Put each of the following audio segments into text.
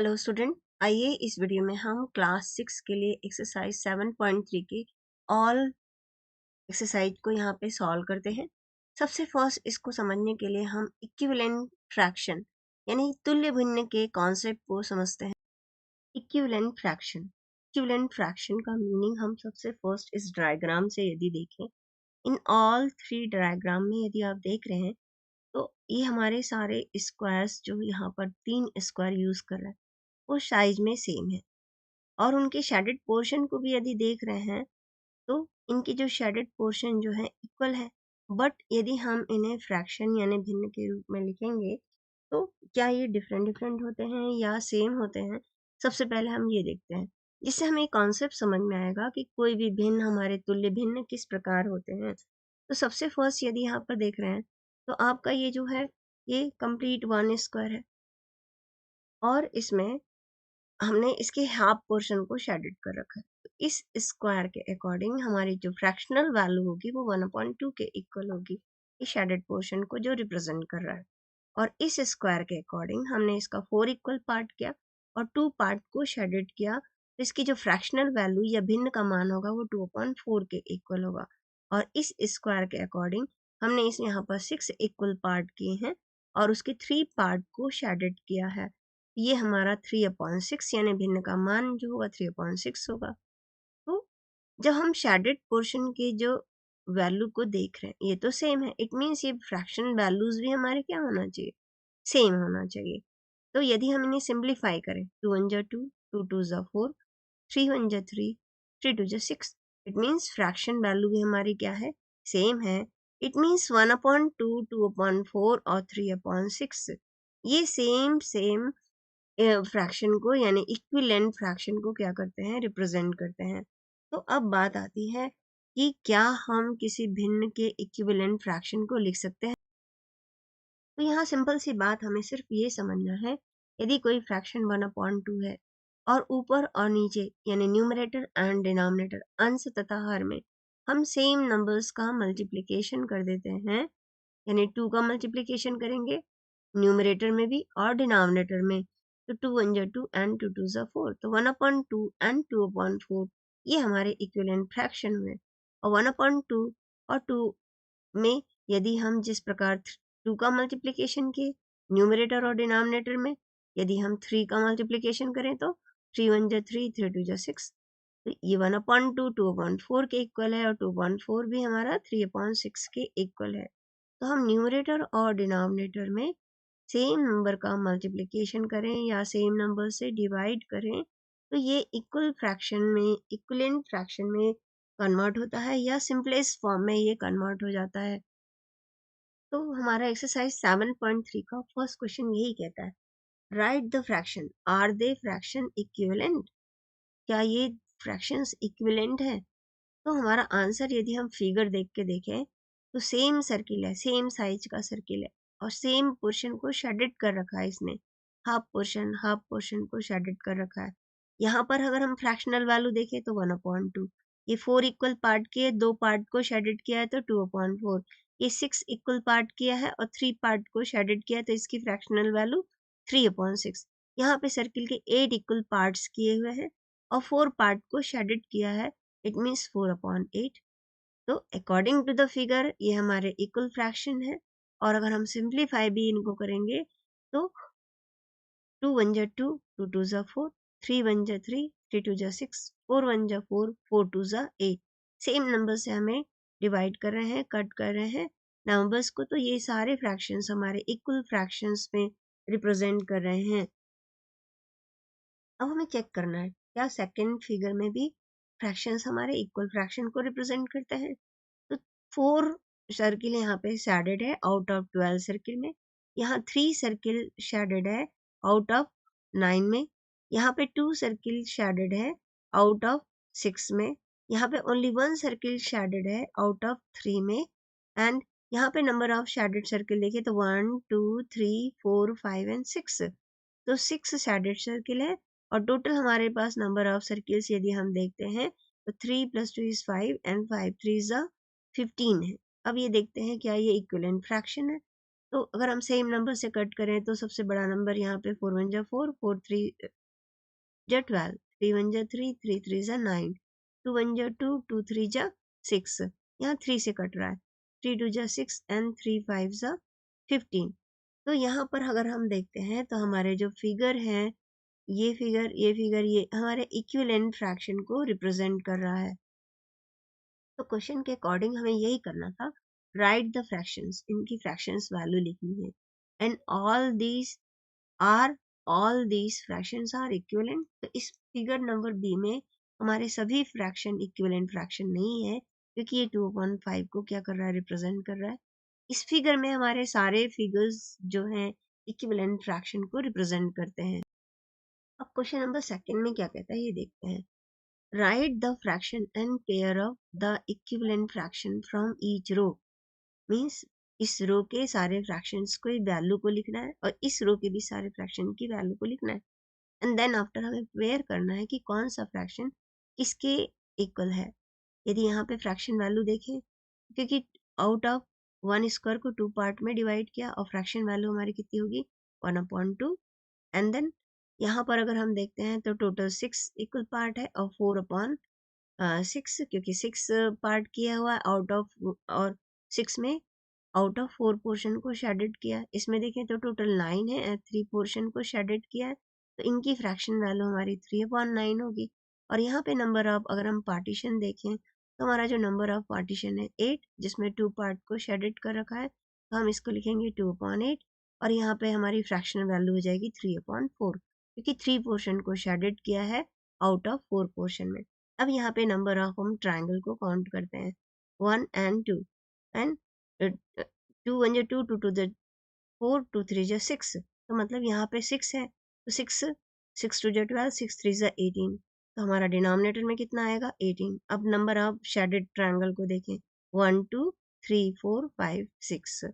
Hello student, आइए इस video में हम क्लास 6 के लिए एक्सरसाइज 7.3 के ऑल एक्सरसाइज को यहाँ पे सॉल्व करते हैं। सबसे फर्स्ट इसको समझने के लिए हम इक्विवेलेंट फ्रैक्शन यानी तुल्य भिन्न के कॉन्सेप्ट को समझते हैं। इक्विवेलेंट फ्रैक्शन का मीनिंग हम सबसे फर्स्ट इस डायग्राम से यदि देखें, इन ऑल 3 डायग्राम में यदि आप देख रहे हैं तो ये हमारे सारे स्क्वायर्स जो यहाँ पर 3 स्क्वायर यूज कर रहे हैं वो साइज में सेम है, और उनके शेडेड पोर्शन को भी यदि देख रहे हैं तो इनकी जो शेडेड पोर्शन जो है इक्वल है। बट यदि हम इन्हें फ्रैक्शन यानी भिन्न के रूप में लिखेंगे तो क्या ये डिफरेंट डिफरेंट होते हैं या सेम होते हैं, सबसे पहले हम ये देखते हैं, जिससे हमें कॉन्सेप्ट समझ में आएगा कि कोई भी भिन्न हमारे तुल्य भिन्न किस प्रकार होते हैं। तो सबसे फर्स्ट यदि यहाँ पर देख रहे हैं तो आपका ये जो है ये कंप्लीट 1 स्क्वायर है, और इसमें हमने इसके हाफ पोर्शन को शेडेड कर रखा है। तो इस स्क्वायर के अकॉर्डिंग हमारी जो फ्रैक्शनल वैल्यू होगी वो 1/2 के इक्वल होगी, इस शेडेड पोर्शन को जो रिप्रेजेंट कर रहा है। और इस स्क्वायर के अकॉर्डिंग हमने इसका 4 इक्वल पार्ट किया और 2 पार्ट को शेडेड किया, तो इसकी जो फ्रैक्शनल वैल्यू या भिन्न का मान होगा वो 2/4 के इक्वल होगा। और इस स्क्वायर के अकॉर्डिंग हमने इस यहाँ पर 6 इक्वल पार्ट किए हैं और उसके 3 पार्ट को शेडेड किया है। ये हमारा 3/6 यानी भिन्न का मान जो होगा 3/6 होगा। तो जब हम शेडेड पोर्शन के जो वैल्यू को देख रहे हैं ये तो सेम है, इट मीन्स ये फ्रैक्शन वैल्यूज भी हमारे क्या होना चाहिए, सेम होना चाहिए। तो यदि हम इन्हें सिंप्लीफाई करें, 2 1 2, 2 2 4, 3 1 3, 3 2 6, इट मीन्स फ्रैक्शन वैल्यू भी हमारी क्या है, सेम है। इट मीन्स 1/2, 2/4 और 3/6 ये सेम फ्रैक्शन को यानी इक्विवेलेंट फ्रैक्शन को क्या करते हैं, रिप्रेजेंट करते हैं। तो अब बात आती है कि क्या हम किसी भिन्न के इक्विवेलेंट फ्रैक्शन को लिख सकते हैं। तो यहाँ सिंपल सी बात हमें सिर्फ ये समझना है, यदि कोई फ्रैक्शन 1/2 है और ऊपर और नीचे यानी न्यूमरेटर एंड डिनोमिनेटर अंश तथा हर में हम सेम नंबर्स का मल्टीप्लिकेशन कर देते हैं, यानी 2 का मल्टीप्लिकेशन करेंगे न्यूमरेटर में भी और डिनोमिनेटर में, तो 2 1 2 एंड 2 2 4, तो 1/2 एंड 2/4 ये हमारे इक्विवेलेंट फ्रैक्शन हुए। और 1/2 और 2 में यदि हम जिस प्रकार 2 का मल्टीप्लिकेशन किए न्यूमरेटर और डिनोमिनेटर में, यदि हम 3 का मल्टीप्लिकेशन करें तो 3 1 3, 3 2 6, तो ये 1/2 2/4 के इक्वल है और 2/4 भी हमारा 3/6 के इक्वल है। तो हम न्यूमरेटर और डिनोमिनेटर में सेम नंबर का मल्टीप्लिकेशन करें या सेम नंबर से डिवाइड करें तो ये इक्वल फ्रैक्शन में, इक्विवेलेंट फ्रैक्शन में कन्वर्ट होता है या सिंपलेस्ट फॉर्म में ये कन्वर्ट हो जाता है। तो हमारा एक्सरसाइज 7.3 का फर्स्ट क्वेश्चन यही कहता है, write the fraction, are they fraction equivalent, क्या ये फ्रैक्शंस इक्विवेलेंट है। तो हमारा आंसर यदि हम फिगर देख के देखें तो सेम सर्किल है, सेम साइज का सर्किल है और सेम पोर्शन को शेडेड कर रखा है इसने, हाफ पोर्शन को शेडेड कर रखा है। यहाँ पर अगर हम फ्रैक्शनल वैल्यू देखें तो 1/2, ये 4 इक्वल पार्ट किए, 2 पार्ट को शेडेड किया है तो 2/4, ये 6 इक्वल पार्ट किया है और 3 पार्ट को शेडेड किया है तो इसकी फ्रैक्शनल वैल्यू 3/6। यहाँ पे सर्किल के 8 इक्वल पार्ट्स किए हुए हैं और 4 पार्ट को शेडेड किया है, इट मीन्स 4/8। तो अकॉर्डिंग टू द फिगर ये हमारे इक्वल फ्रैक्शन है। और अगर हम सिंप्लीफाई भी इनको करेंगे तो 2 1 2, 2 2 4, 3 1 3, 3 2 6, 4 1 4, 4 2 8, सेम नंबर से हमें डिवाइड कर रहे हैं, कट कर रहे हैं नंबर्स को, तो ये सारे फ्रैक्शंस हमारे इक्वल फ्रैक्शंस में रिप्रेजेंट कर रहे हैं। अब हमें चेक करना है क्या सेकंड फिगर में भी फ्रैक्शंस हमारे इक्वल फ्रैक्शन को रिप्रेजेंट करते हैं। तो 4 सर्किल यहाँ पे शेडेड है आउट ऑफ 12 सर्किल में, यहाँ 3 सर्किल शेडेड है आउट ऑफ 9 में, यहाँ पे 2 सर्किल शेडेड है आउट ऑफ 6 में, यहाँ पे ओनली 1 सर्किल शेडेड है आउट ऑफ 3 में, एंड यहाँ पे नंबर ऑफ शेडेड सर्किल देखिए तो 1 2 3 4 5 एंड 6, तो 6 शेडेड सर्किल है। और टोटल हमारे पास नंबर ऑफ सर्किल्स यदि हम देखते हैं तो 3 + 2 = 5 एंड 5 3 = 15 है। अब ये देखते हैं क्या ये इक्विवेलेंट फ्रैक्शन है। तो अगर हम सेम नंबर से कट करें तो सबसे बड़ा नंबर यहाँ पे 4 1 जा 4, 4 3 जा 12, 3 1 जा 3, 3 3 जा 9, 2 1 जा 2, 2 3 जा 6, यहाँ 3 से कट रहा है, 3 2 जा 6 एंड 3 5 जा 15। तो यहाँ पर अगर हम देखते हैं तो हमारे जो फिगर हैं, ये फिगर ये हमारे इक्विवेलेंट फ्रैक्शन को रिप्रेजेंट कर रहा है। तो क्वेश्चन के अकॉर्डिंग हमें यही करना था, राइट द फ्रैक्शंस, इनकी फ्रैक्शंस वैल्यू लिखनी है, and all these fractions are equivalent. तो इस फिगर नंबर बी में हमारे सभी फ्रैक्शन इक्विवेलेंट फ्रैक्शन नहीं है, क्योंकि ये 2/5 को क्या कर रहा है, रिप्रेजेंट कर रहा है। इस फिगर में हमारे सारे फिगर्स जो हैं इक्विवेलेंट फ्रैक्शन को रिप्रेजेंट करते हैं। अब क्वेश्चन नंबर सेकंड में क्या कहता है ये देखते हैं। Write the fraction and pair of the equivalent fraction from each row. Means इस रो के सारे फ्रैक्शंस को वैल्यू को लिखना है और इस रो के भी सारे फ्रैक्शन की वैल्यू को लिखना है, एंड देन आफ्टर हमें पेयर करना है कि कौन सा फ्रैक्शन किसके इक्वल है। यदि यहाँ पे फ्रैक्शन वैल्यू देखें, क्योंकि आउट ऑफ 1 स्क्वायर को 2 पार्ट में डिवाइड किया और फ्रैक्शन वैल्यू हमारी कितनी होगी, 1/2, एंड देन यहाँ पर अगर हम देखते हैं तो टोटल 6 इक्वल पार्ट है और 4/6, क्योंकि 6 पार्ट किया हुआ आउट ऑफ, और 6 में आउट ऑफ 4 पोर्शन को शेडेड किया। इसमें देखें तो टोटल 9 है और 3 पोर्शन को शेडेड किया है, तो इनकी फ्रैक्शन वैल्यू हमारी 3/9 होगी। और यहाँ पे नंबर ऑफ, अगर हम पार्टीशन देखें तो हमारा जो नंबर ऑफ पार्टीशन है 8, जिसमें 2 पार्ट को शेडेड कर रखा है, तो हम इसको लिखेंगे 2/8, और यहाँ पे हमारी फ्रैक्शनल वैल्यू हो जाएगी 3/4, क्योंकि 3 पोर्शन को शेडेड किया है आउट ऑफ 4 पोर्शन में। अब यहाँ पे नंबर ऑफ हम ट्राइंगल को काउंट करते हैं, 1 एंड 2, एंड 2 1 जा 2, 2 2 जा 4, 2 3 जा 6, तो मतलब यहाँ पे 6 है, तो 6 6 2 जा 12, 6 3 जा 18, तो हमारा डिनोमिनेटर में कितना आएगा, 18। अब नंबर ऑफ शेडेड ट्राइंगल को देखें, 1 2 3 4 5 6,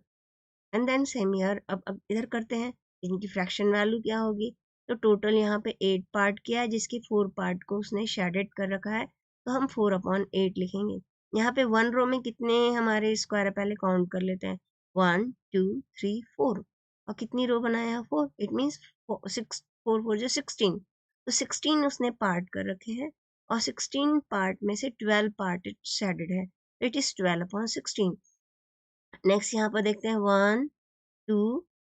एंड देन सेम ईयर। अब इधर करते हैं, इनकी फ्रैक्शन वैल्यू क्या होगी, तो टोटल यहाँ पे 8 पार्ट किया है, जिसके 4 पार्ट को उसने शेडेड कर रखा है, तो हम 4/8 लिखेंगे। यहाँ पे 1 रो में कितने हमारे स्क्वायर है, पहले काउंट कर लेते हैं, 1 2 3 4, और कितनी रो बनाया, 4, इट मीन्स 6 4 4 जो 16, तो 16 उसने पार्ट कर रखे हैं, और 16 पार्ट में से 12 पार्ट शेडेड है, इट इज 12/16। नेक्स्ट यहाँ पर देखते हैं, 1 2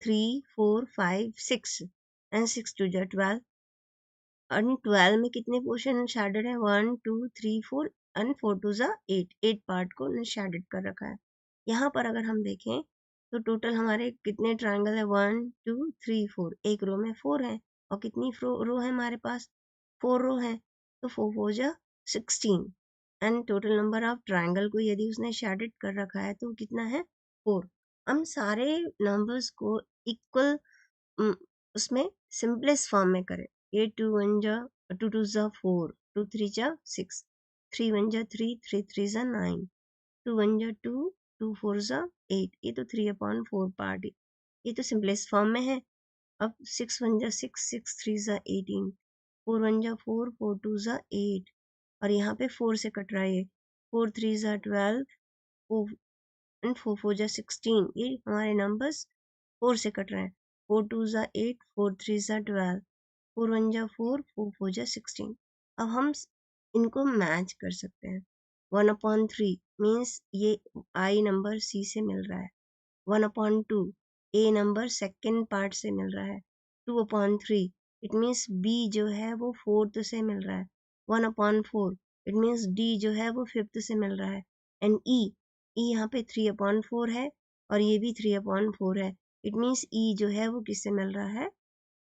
3 4 5 6, एंड 6 2 जा 12, और 12 में कितने पोर्शन शेडेड है, 1 2 3 4, एंड 4 2 जा 8, 8 पार्ट को उन्हें शेडेड कर रखा है। यहाँ पर अगर हम देखें तो टोटल हमारे कितने ट्राइंगल है, 1 2 3 4, एक रो में 4 है, और कितनी रो है हमारे पास, 4 रो है, तो 4 4 जा 16, and total number of triangle को यदि उसने शेडेड कर रखा है तो कितना है, 4। हम सारे नंबर्स को इक्वल उसमें सिंपलेस्ट फॉर्म में करें, ये 2 1 जा 2 2 जा 4, 2 3 जा 6, 3 1 जा 3, 3 3 जा 9, 2 1 जा 2, 2 4 जा 8, ये तो 3/4 पार्ट, ये तो सिंपलेस्ट फॉर्म में है। अब 6 1 जा 6, 6 3 जा 18, 4 1 जा 4, 4 2 जा 8, और यहाँ पे 4 से कट रहा है, 4 3 जा 12, 4 एंड 4 4 जा 16, ये हमारे नंबर्स 4 से कट रहे हैं, 4 2 जा 8, 4 3 जा 12, 4 1 जा 4, 4 4 जा 16। अब हम इनको मैच कर सकते हैं, 1/3 मीन्स ये आई नंबर सी से मिल रहा है, 1/2 ए नंबर सेकेंड पार्ट से मिल रहा है, 2/3 इट मीन्स बी जो है वो फोर्थ से मिल रहा है, 1/4 इट मीन्स डी जो है वो फिफ्थ से मिल रहा है, एंड ई यहाँ पे 3/4 है, और ये भी 3/4 है, इट मीन्स ई जो है वो किससे मिल रहा है,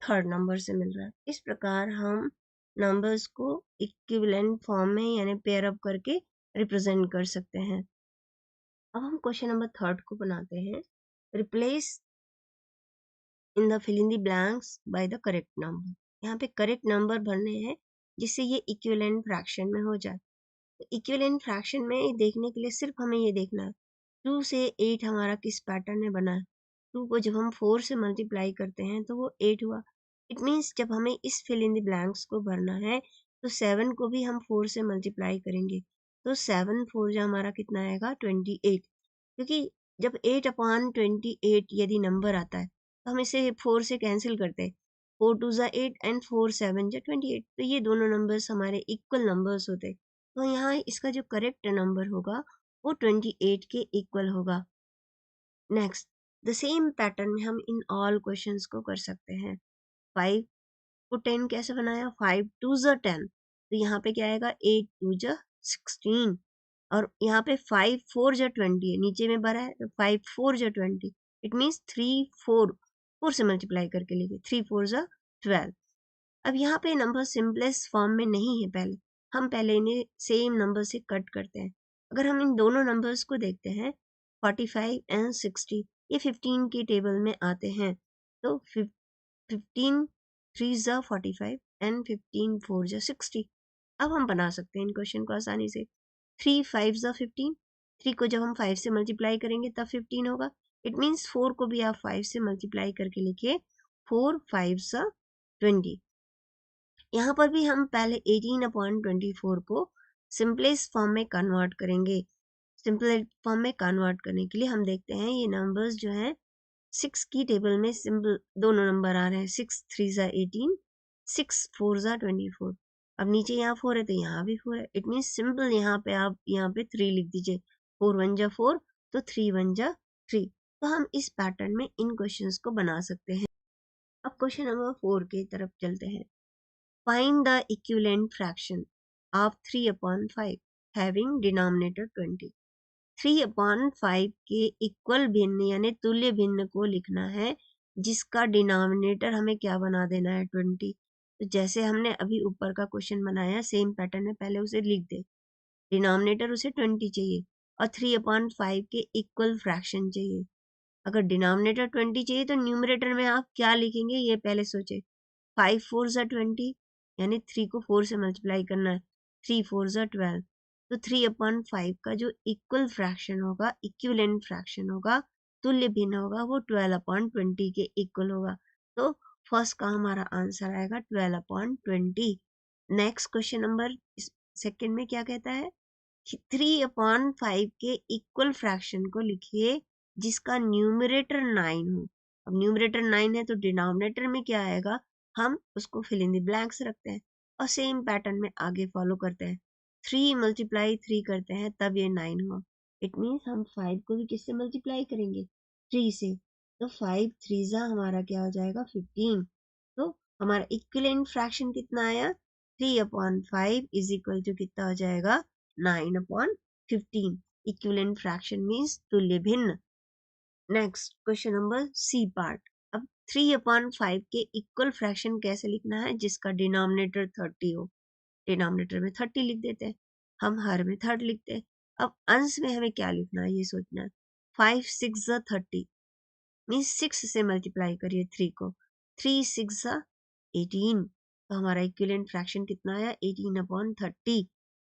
थर्ड नंबर से मिल रहा है। इस प्रकार हम नंबर्स को इक्विवेलेंट फॉर्म में यानी पेयर अप करके रिप्रेजेंट कर सकते हैं। अब हम क्वेश्चन नंबर थर्ड को बनाते हैं, replace in the fill in the blanks by the correct number. यहाँ पे करेक्ट नंबर भरने हैं जिससे ये इक्विवेलेंट फ्रैक्शन में हो जाए। तो इक्विवेलेंट फ्रैक्शन में देखने के लिए सिर्फ हमें ये देखना है 2 से 8 हमारा किस पैटर्न में बना है। 2 को जब हम 4 से मल्टीप्लाई करते हैं तो वो 8 हुआ, इट मीन्स जब हमें इस फिल इन द ब्लैंक्स को भरना है तो 7 को भी हम 4 से मल्टीप्लाई करेंगे, तो 7 4 जो हमारा कितना आएगा, 28, क्योंकि जब 8/28 यदि नंबर आता है तो हम इसे 4 से कैंसिल करते हैं। 4 2 ज़ा 8 एंड 4 7 ज़ा 28, तो ये दोनों नंबर्स हमारे इक्वल नंबर्स होते हैं। तो यहाँ इसका जो करेक्ट नंबर होगा वो 28 के इक्वल होगा। नेक्स्ट, द सेम पैटर्न में हम इन ऑल क्वेश्चंस को कर सकते हैं। 5 को 10 कैसे बनाया? 5 2 ज़ा 10, तो यहाँ पे क्या आएगा? 8 2 ज़ा 16, और यहाँ पे 5 4 ज़ा 20 है, नीचे में भरा है, तो 5 4 ज़ा 20, इट मीन्स 3 4 4 से मल्टीप्लाई करके लिखे, 3 4 ज़ा 12। अब यहाँ पे नंबर सिंपलेस्ट फॉर्म में नहीं है, पहले हम इन्हें सेम नंबर से कट करते हैं। अगर हम इन दोनों नंबर्स को देखते हैं, 45 एंड 60, ये 15 की टेबल में आते हैं, तो 15 3 ज़ा 45 एंड 15 4 ज़ा 60। अब हम बना सकते हैं इन क्वेश्चन को आसानी से। 3 5 ज़ा 15, 3 को जब हम 5 से मल्टीप्लाई करेंगे तब 15 होगा। इट मीन्स 4 को भी आप 5 से मल्टीप्लाई करके लिखिए, 4 5 ज़ा 20। यहाँ पर भी हम पहले 18/24 को सिंपलेस्ट फॉर्म में कन्वर्ट करेंगे। सिंपल फॉर्म में कन्वर्ट करने के लिए हम देखते हैं ये नंबर्स जो हैं 6 की टेबल में सिंपल दोनों नंबर आ रहे हैं, 6 3 ज़ा 18, 6 4 ज़ा 24। अब नीचे यहाँ 4 है तो यहाँ भी 4 है, इट मीन्स सिंपल यहाँ पे आप यहाँ पे 3 लिख दीजिए, 4 1 ज़ा 4, तो 3 1 ज़ा 3। तो हम इस पैटर्न में इन क्वेश्चंस को बना सकते हैं। अब क्वेश्चन नंबर 4 की तरफ चलते हैं। Find the equivalent fraction of 3/5 having denominator 20। 3/5 के इक्वल भिन्न यानी तुल्य भिन्न को लिखना है, जिसका डिनोमिनेटर हमें क्या बना देना है? 20। तो जैसे हमने अभी ऊपर का क्वेश्चन बनाया सेम पैटर्न में, पहले उसे लिख दे, डिनोमिनेटर उसे 20 चाहिए और 3/5 के इक्वल फ्रैक्शन चाहिए। अगर डिनोमिनेटर 20 चाहिए तो न्यूमरेटर में आप क्या लिखेंगे ये पहले सोचे। 5 4 ज़ा 20, यानी 3 को 4 से मल्टीप्लाई करना है, 3 4 ज़ा 12, तो 3/5 का जो इक्वल फ्रैक्शन होगा, इक्विवेलेंट फ्रैक्शन होगा, तुल्य भिन्न होगा, वो 12/20 के इक्वल होगा। तो फर्स्ट का हमारा आंसर आएगा 12/20। नेक्स्ट क्वेश्चन नंबर सेकंड में क्या कहता है? 3/5 के इक्वल फ्रैक्शन को लिखिए जिसका न्यूमरेटर 9 हो। अब न्यूमरेटर 9 है तो डिनोमिनेटर में क्या आएगा, हम उसको फिल इन द ब्लैंक्स रखते हैं और सेम पैटर्न में आगे फॉलो करते हैं। 3 मल्टीप्लाई 3 करते हैं तब ये 9 हुआ। इट मीन्स हम 5 को भी किससे मल्टीप्लाई करेंगे? 3 से। तो 5 3 ज़ा हमारा क्या हो जाएगा? 15। तो हमारा इक्विवेलेंट फ्रैक्शन कितना आया? 3/5 इज इक्वल टू कितना हो जाएगा? 9/15। इक्विवेलेंट फ्रैक्शन मीन्स तुल्य भिन्न। Next question number C part. अब 3/5 के इक्वल फ्रैक्शन कैसे लिखना है जिसका डिनोमिनेटर 30 हो? डिनोमिनेटर में 30 लिख देते हैं, हम हर में 3rd लिखते हैं। अब अंश में हमें क्या लिखना है ये सोचना है। 5 6 ज़ा 30 मीन्स 6 से मल्टीप्लाई करिए 3 को, 3 6 ज़ा 18, तो हमारा इक्विवेलेंट फ्रैक्शन कितना आया? 18/30।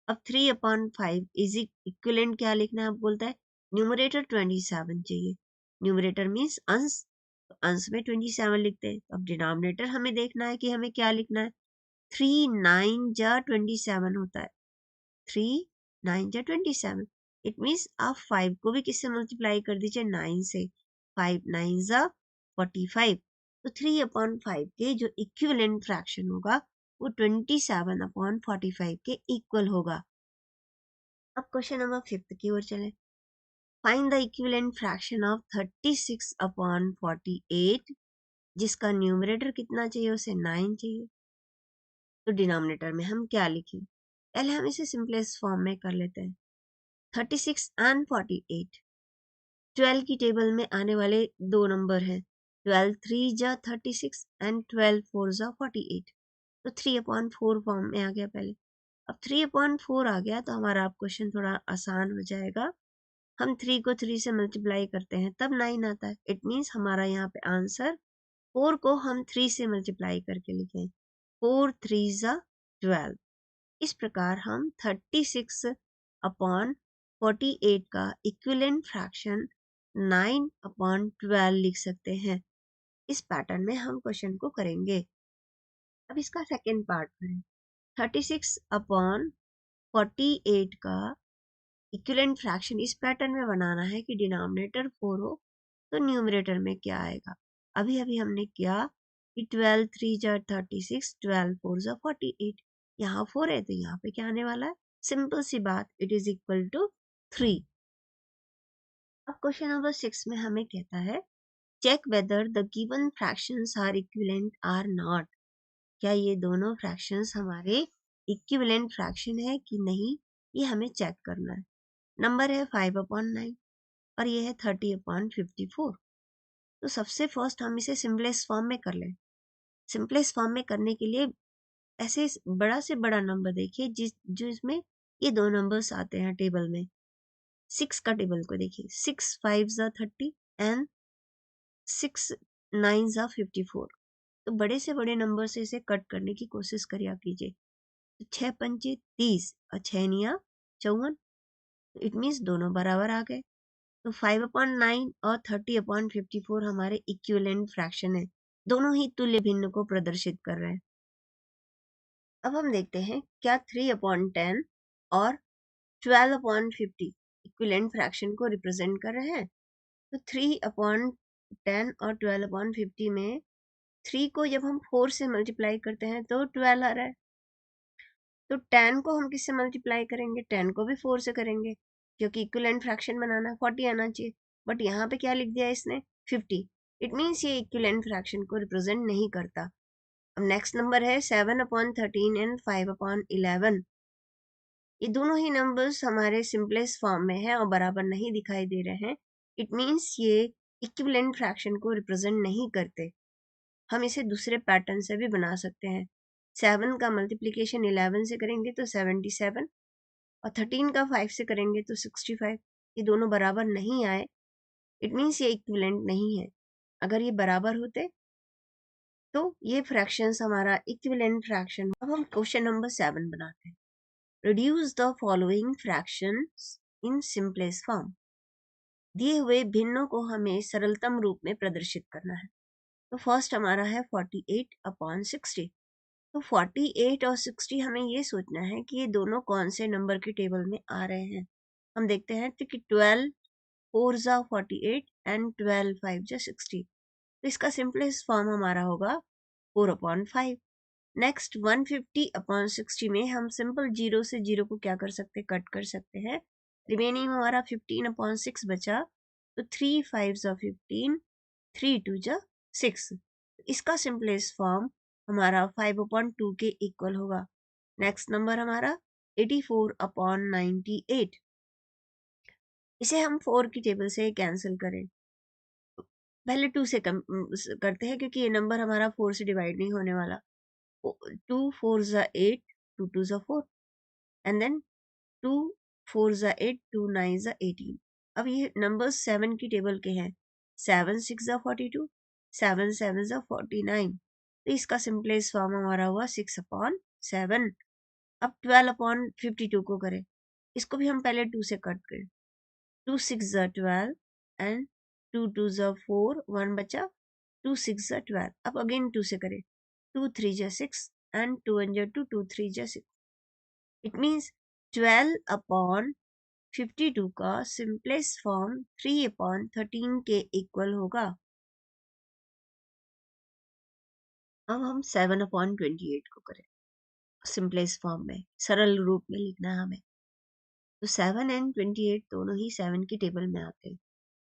अब 3/5 इज इक्विवेलेंट क्या लिखना है? अब बोलता है न्यूमरेटर 27 चाहिए, न्यूमरेटर मीन्स अंश, तो अंश में 27 लिखते हैं। अब डिनोमिनेटर हमें देखना है कि हमें क्या लिखना है। 3 9 जा 27 होता है, 3 9 जा 27, इट मीन्स आप 5 को भी किससे मल्टीप्लाई कर दीजिए? 9 से। 5 9 जा 45, तो 3/5 के जो इक्विवेलेंट फ्रैक्शन होगा वो 27/45 के इक्वल होगा। अब क्वेश्चन नंबर 5 की ओर चलें। Find the equivalent fraction of 36/48, जिसका न्यूमरेटर कितना चाहिए? उसे 9 चाहिए। तो डिनोमिनेटर में हम क्या लिखें? पहले हम इसे सिंपलेस्ट फॉर्म में कर लेते हैं। 36 एंड 48 12 की टेबल में आने वाले दो नंबर हैं। 12 3 जा 36 एंड 12 4 जा 48, तो 3/4 फॉर्म में आ गया पहले। अब 3/4 आ गया तो हमारा अब क्वेश्चन थोड़ा आसान हो जाएगा। हम 3 को 3 से मल्टीप्लाई करते हैं तब 9 आता है। इट मीन्स हमारा यहाँ पे आंसर 4 को हम 3 से मल्टीप्लाई करके लिखें, 4 3 जा 12। इस प्रकार हम 36/48 का इक्विवेलेंट फ्रैक्शन 9/12 लिख सकते हैं। इस पैटर्न में हम क्वेश्चन को करेंगे। अब इसका सेकेंड पार्ट करें। 36/48 का इक्विवेलेंट फ्रैक्शन इस पैटर्न में बनाना है कि डिनोमिनेटर 4 हो तो न्यूमरेटर में क्या आएगा। अभी अभी हमने किया कि 12 3 जा 36, 12 4 जा 48, यहाँ 4 है तो यहाँ पे क्या आने वाला है, सिंपल सी बात, इट इज इक्वल टू 3। अब क्वेश्चन नंबर 6 में हमें कहता है check whether the given fractions are equivalent or not. क्या ये दोनों फ्रैक्शंस हमारे इक्विवेलेंट फ्रैक्शन है कि नहीं, ये हमें चेक करना है। नंबर है 5/9 और ये है 30/54। तो सबसे फर्स्ट हम इसे सिंपलेस्ट फॉर्म में कर लें। सिंपलेस्ट फॉर्म में करने के लिए ऐसे बड़ा से बड़ा नंबर देखिए जो इसमें ये दो नंबर्स आते हैं टेबल में। 6 का टेबल को देखिए, 6 5 जा 30 एंड 6 9 जा 54। तो बड़े से बड़े नंबर से इसे कट करने की कोशिश करिए कीजिए। तो 6 पंचे 30 और 6 निया 54, इट मीन्स दोनों बराबर आ गए। तो 5/9 और 30/54 हमारे इक्विवेलेंट फ्रैक्शन है, दोनों ही तुल्य भिन्न को प्रदर्शित कर रहे हैं। अब हम देखते हैं क्या 3/10 और 12/50 इक्विवेलेंट फ्रैक्शन को रिप्रेजेंट कर रहे हैं। तो 3/10 और 12/50 में 3 को जब हम 4 से मल्टीप्लाई करते हैं तो 12 आ रहा है। तो 10 को हम किससे मल्टीप्लाई करेंगे, 10 को भी 4 से करेंगे क्योंकि इक्विवेलेंट फ्रैक्शन बनाना 40 आना चाहिए। बट यहाँ पे क्या लिख दिया इसने, 50। इट मीन्स ये इक्विवेलेंट फ्रैक्शन को रिप्रेजेंट नहीं करता। अब नेक्स्ट नंबर है 7/13 एंड 5/11। ये दोनों ही नंबर्स हमारे सिंपलेस्ट फॉर्म में है और बराबर नहीं दिखाई दे रहे हैं। इट मीन्स ये इक्विवेलेंट फ्रैक्शन को रिप्रेजेंट नहीं करते। हम इसे दूसरे पैटर्न से भी बना सकते हैं। 7 का मल्टीप्लिकेशन 11 से करेंगे तो 77 और 13 का 5 से करेंगे तो 65। ये दोनों बराबर नहीं आए, इट मीन्स ये इक्विवेलेंट नहीं है। अगर ये बराबर होते तो ये फ्रैक्शंस हमारा इक्विवेलेंट फ्रैक्शन। अब हम क्वेश्चन नंबर 7 बनाते हैं। Reduce the following fractions in simplest form. दिए हुए भिन्नों को हमें सरलतम रूप में प्रदर्शित करना है। तो फर्स्ट हमारा है 48/60। तो 48 और 60 हमें ये सोचना है कि ये दोनों कौन से नंबर के टेबल में आ रहे हैं। हम देखते हैं तो कि 12 4 जा 48 एंड 12 5 जा 60। तो इसका सिंपलेस्ट फॉर्म हमारा होगा 4/5। नेक्स्ट 150/60 में हम सिंपल जीरो से जीरो को क्या कर सकते हैं, कट कर सकते हैं। रिमेनिंग हमारा 15/6 बचा। तो 3 5 जा 15, 3 2 जा 6। इसका सिंपलेस्ट फॉर्म हमारा 5/2 के इक्वल होगा। नेक्स्ट नंबर हमारा 84/98। इसे हम 4 की टेबल से कैंसिल करें, पहले 2 से कम करते हैं क्योंकि ये नंबर हमारा 4 से डिवाइड नहीं होने वाला। 2 4 जा 8, 2 2 जा 4 एंड देन 2 4 जा 8, 2 9 जा 18। अब ये नंबर 7 की टेबल के हैं। 7 6 जा 42, 7 7 जा 49। तो इसका सिंपलेस्ट फॉर्म हमारा हुआ 6/7। अब 12/52 को करें, इसको भी हम पहले 2 से कट करें। 2 6 जा 12 एंड 2 2 जा 4, 1 बचा। 2 6 जा 12। अब अगेन 2 से करें। 2 3 जा 6 एंड 2 1 जा 2, 2 3 जा 6। इट मीन्स 12/52 का सिंपलेस्ट फॉर्म 3/13 के इक्वल होगा। अब हम 7/28 को करें सिंपलेस्ट फॉर्म में, सरल रूप में लिखना है हमें। तो 7 एंड 28 दोनों ही 7 की टेबल में आते हैं।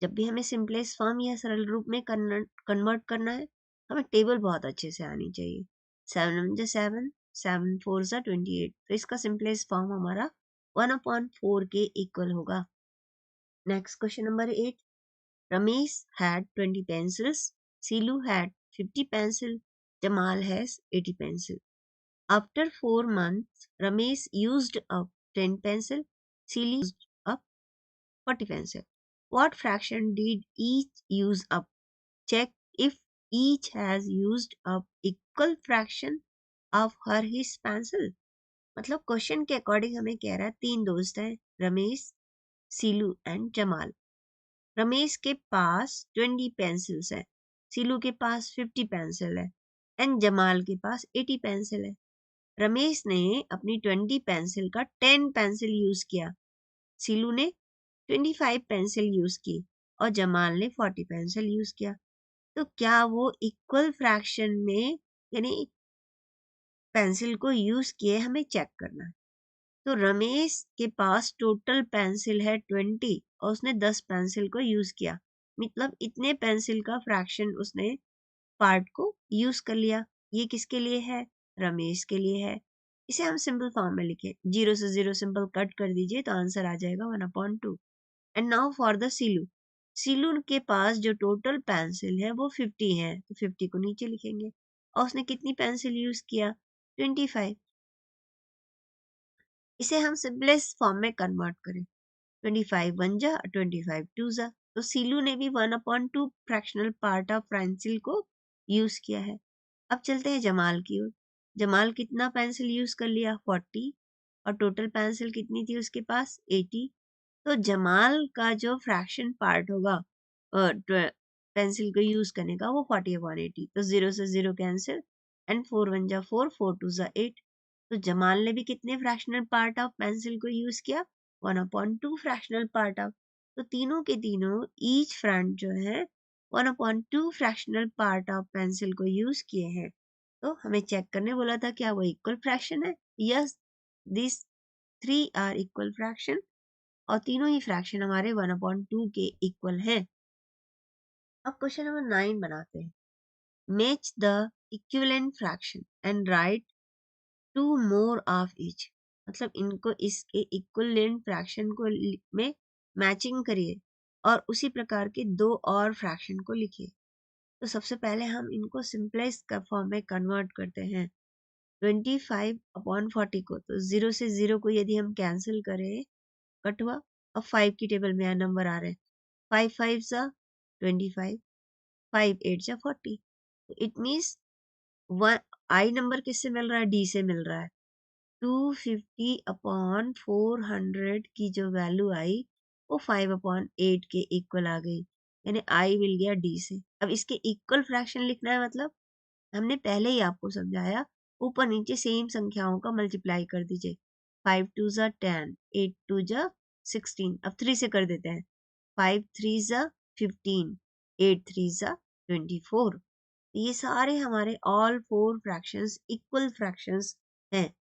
जब भी हमें सिंपलेस्ट फॉर्म या सरल रूप में कन्वर्ट करना है, हमें टेबल बहुत अच्छे से आनी चाहिए। 7 1 जा 7, 7 4 जा 28। तो इसका सिंपलेस्ट फॉर्म हमारा 1/4 के इक्वल होगा। Next question number 8। Ramesh had 20 pencils, Silu had 50 pencils, Jamal has 80 pencils. After 4 months, Ramesh used up 10 pencils, Silu used up 40 pencils. What fraction did each use up? Check if each has used up equal fraction of her his pencil. मतलब question के according हमें कह रहा है 3 दोस्त हैं, Ramesh, Silu and Jamal. Ramesh के पास 20 pencils है, सीलू के पास 50 पेंसिल है एंड जमाल के पास 80 पेंसिल है। रमेश ने अपनी 20 पेंसिल का 10 पेंसिल यूज किया सीलू ने 25 पेंसिल यूज की और जमाल ने 40 पेंसिल यूज किया, तो क्या वो इक्वल फ्रैक्शन में यानी पेंसिल को यूज किए, हमें चेक करना है। तो रमेश के पास टोटल पेंसिल है 20 और उसने 10 पेंसिल को यूज किया, मतलब इतने पेंसिल का फ्रैक्शन उसने पार्ट को यूज कर लिया। ये किसके लिए है? रमेश के लिए है। इसे हम सिंपल फॉर्म में लिखे, 0 से 0 सिंपल कट कर दीजिए तो आंसर आ जाएगा 1/2। And now for the Seelu. Seelu के पास जो टोटल पेंसिल है वो 50 है, तो 50 को नीचे लिखेंगे और उसने कितनी पेंसिल यूज किया? 25। इसे हम सिंपलेस्ट फॉर्म में कन्वर्ट करें, 25 वन जा 25 टू जा, तो सीलू ने भी 1/2 फ्रैक्शनल पार्ट ऑफ पेंसिल को यूज किया है। अब चलते हैं जमाल की ओर। जमाल कितना पेंसिल यूज कर लिया? 40, और टोटल पेंसिल कितनी थी उसके पास? 80। तो जमाल का जो फ्रैक्शन पार्ट होगा पेंसिल को यूज करने का, वो 40/80, तो 0 से 0 कैंसिल एंड 4 वन जा 4, 4 टू जा 8। तो जमाल ने भी कितने फ्रैक्शनल पार्ट ऑफ पेंसिल को यूज किया? 1/2 फ्रैक्शनल पार्ट ऑफ। तो तीनों के तीनों ईच फ्रेंड जो है 1/2 फ्रैक्शनल पार्ट ऑफ पेंसिल को यूज किए हैं। तो हमें चेक करने बोला था, क्या वो इक्वल फ्रैक्शन है? Yes, this three are equal fraction, और तीनों ही फ्रैक्शन हमारे 1/2 के इक्वल हैं। अब क्वेश्चन नंबर 9 बनाते हैं। Match the equivalent fraction and write two more of each, मतलब इनको इसके इक्विवेलेंट फ्रैक्शन को में मैचिंग करिए और उसी प्रकार के दो और फ्रैक्शन को लिखिए। तो सबसे पहले हम इनको सिंपलेस्ट का फॉर्म में कन्वर्ट करते हैं। 25/40 को, तो 0 से 0 को यदि हम कैंसिल करें, कट हुआ। अब 5 की टेबल में नंबर आ रहे हैं, 5 5 जा 25, 5 8 जा 40। तो इट मीन्स आई नंबर किससे मिल रहा है? डी से मिल रहा है। 250/400 की जो वैल्यू आई वो 5/8 के इक्वल आ गई, यानी आई मिल गया डी से। अब इसके इक्वल फ्रैक्शन लिखना है, मतलब हमने पहले ही आपको समझाया, ऊपर नीचे सेम संख्याओं का मल्टीप्लाई कर दीजिए। 5 2 जा 10, 8 2 जा 16। अब 3 से कर देते हैं, 5 3 जा 15, 8 3 जा 24। ये सारे हमारे all four fractions equal fractions हैं।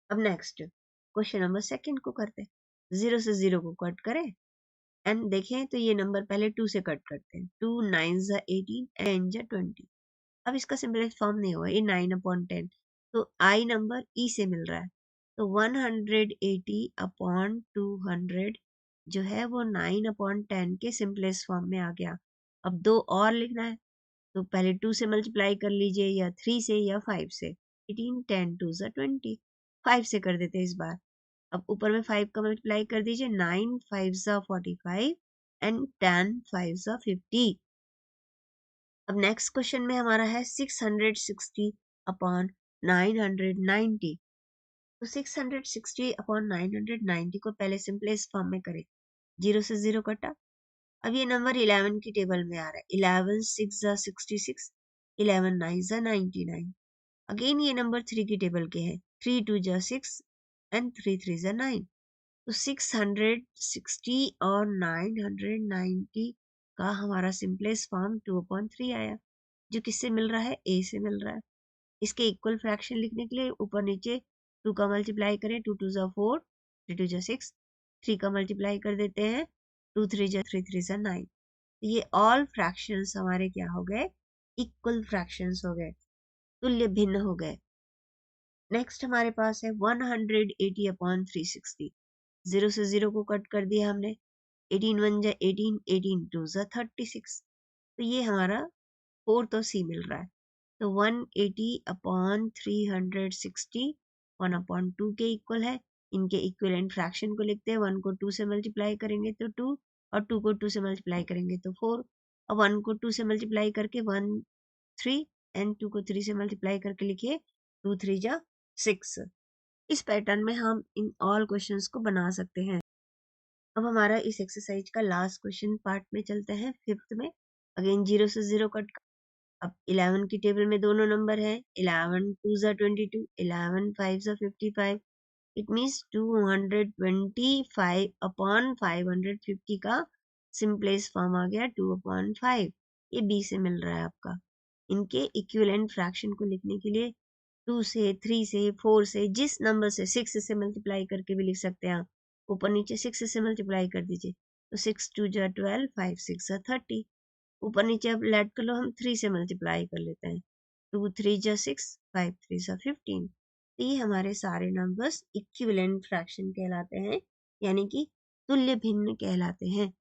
अब नेक्स्ट क्वेश्चन नंबर सेकंड को करते हैं। 0 से 0 को कट करें एंड देखें तो ये नंबर पहले 2 से कट करते हैं। 2 9 जा 18, 10 जा 20। अब इसका सिंपलेस्ट फॉर्म नहीं हुआ, ये 9/10, तो आई नंबर ई से मिल रहा है, तो 180/200 जो है वो 9/10 के सिंपलेस्ट फॉर्म में आ गया। अब दो और लिखना है, तो पहले 2 से मल्टीप्लाई कर लीजिए, या 3 से या 5 से। 18 10 2 जा 20, 5 से कर देते हैं इस बार। अब ऊपर में 5 का मल्टीप्लाई कर दीजिए, 9 5 जा 45 एंड 10 5 जा 50। अब नेक्स्ट क्वेश्चन में हमारा है 660/990। तो 660/990 को पहले सिंपलेस्ट फॉर्म में करें, 0 से 0 कटा। अब ये नंबर 11 की टेबल में आ रहा है, 11 6 जा 66, 11 9 जा 99। अगेन ये नंबर 3 की टेबल के हैं, 3 2 जा 6 एंड 3 3 जा 9। तो 660 और 990 का हमारा सिंपलेस्ट फॉर्म 2/3 आया, जो किससे मिल रहा है? ए से मिल रहा है। इसके इक्वल फ्रैक्शन लिखने के लिए ऊपर नीचे 2 का मल्टीप्लाई करें, 2 2 जा 4, 3 2 जा 6, 3 का मल्टीप्लाई कर देते हैं, 2 3 जा 3 3 जा 9। ये ऑल फ्रैक्शंस हमारे क्या हो गए? इक्वल फ्रैक्शंस हो गए, तुल्य भिन्न हो गए। नेक्स्ट हमारे पास है 180/360। 0 से 0 को कट कर दिया हमने, 18 1 जा 18, 18 2 जा 36। तो ये हमारा 4 तो सी मिल रहा है। तो 180/360 1/2 के इक्वल है। इनके इक्विवेलेंट फ्रैक्शन को लिखते हैं, 1 को 2 से मल्टीप्लाई करेंगे तो 2, और 2 को 2 से मल्टीप्लाई करेंगे तो 4, और 1 को 2 से मल्टीप्लाई करके 1 3 एंड 2 को 3 से मल्टीप्लाई करके लिखिए, 2 3 जा 6। इस पैटर्न में हम इन ऑल क्वेश्चंस को बना सकते हैं। अब हमारा इस एक्सरसाइज का लास्ट क्वेश्चन पार्ट में चलते हैं, फिफ्थ में। अगेन 0 से 0 कट। अब 11 की टेबल में दोनों नंबर हैं, 11 2 जा 22, 11 5 जा 55, इट मीन्स 225 अपॉन 550 का सिंपलेस्ट फॉर्म आ गया 2/5। ये बी से मिल रहा है आपका। इनके इक्विवेलेंट फ्रैक्शन को लिखने के लिए 2 से 3 से 4 से जिस नंबर से 6 से मल्टीप्लाई करके भी लिख सकते हैं आप। ऊपर नीचे 6 से मल्टीप्लाई कर दीजिए तो 6 2 जा 12, 5 6 जा 30। ऊपर नीचे अब लेट कर लो, हम 3 से मल्टीप्लाई कर लेते हैं। 2 3 जा 6, 5 3 जा 15। तो ये हमारे सारे नंबर्स इक्विवेलेंट फ्रैक्शन कहलाते हैं, यानी कि तुल्य भिन्न कहलाते हैं।